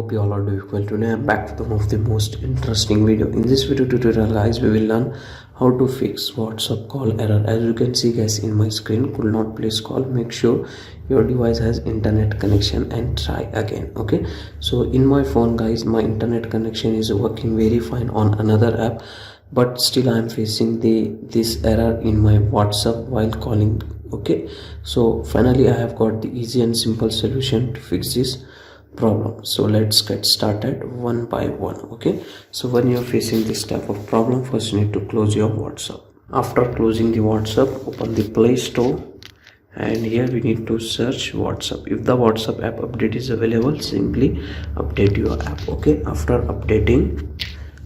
hope you all are doing well. Today I'm back with one of the most interesting video. In this video tutorial guys, we will learn how to fix WhatsApp call error. As you can see guys, in my screen could not place call. Make sure your device has internet connection and try again. Okay, so in my phone guys, my internet connection is working very fine on another app, but still I am facing this error in my WhatsApp while calling. Okay, so finally I have got the easy and simple solution to fix this problem. So let's get started one by one. Okay, so when you're facing this type of problem, first you need to close your WhatsApp. After closing the WhatsApp, open the Play Store, and here we need to search WhatsApp. If the WhatsApp app update is available, simply update your app. Okay, after updating,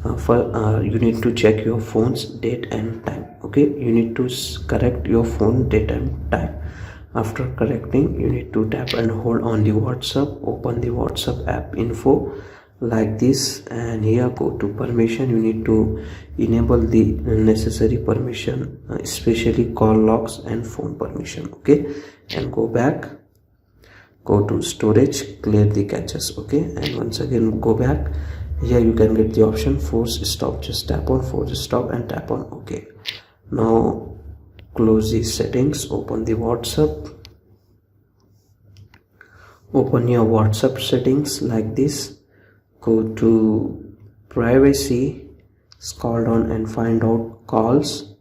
you need to check your phone's date and time. Okay, you need to correct your phone date and time. After correcting, you need to tap and hold on the WhatsApp, open the WhatsApp app info like this, and here go to permission. You need to enable the necessary permission, especially call logs and phone permission. Okay, and go back, go to storage, clear the caches. Okay, and once again go back. Here you can get the option force stop. Just tap on force stop and tap on OK. Now close the settings, open the WhatsApp, open your WhatsApp settings like this, go to privacy, scroll down and find out calls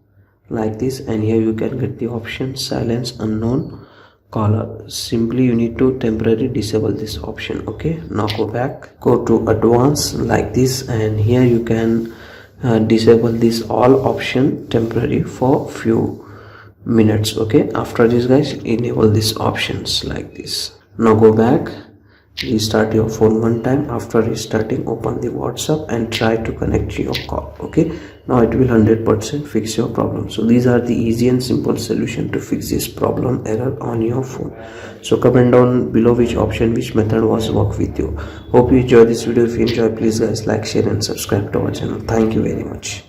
like this, and here you can get the option silence unknown caller. Simply you need to temporarily disable this option. Okay, now go back, go to advanced like this, and here you can disable this all option temporary for few minutes. Okay, after this guys, enable these options like this. Now go back, restart your phone one time. After restarting, open the WhatsApp and try to connect your call. Okay, now it will 100% fix your problem. So these are the easy and simple solution to fix this problem error on your phone. So comment down below which method was work with you. Hope you enjoy this video. If you enjoy, please guys like, share and subscribe to our channel. Thank you very much.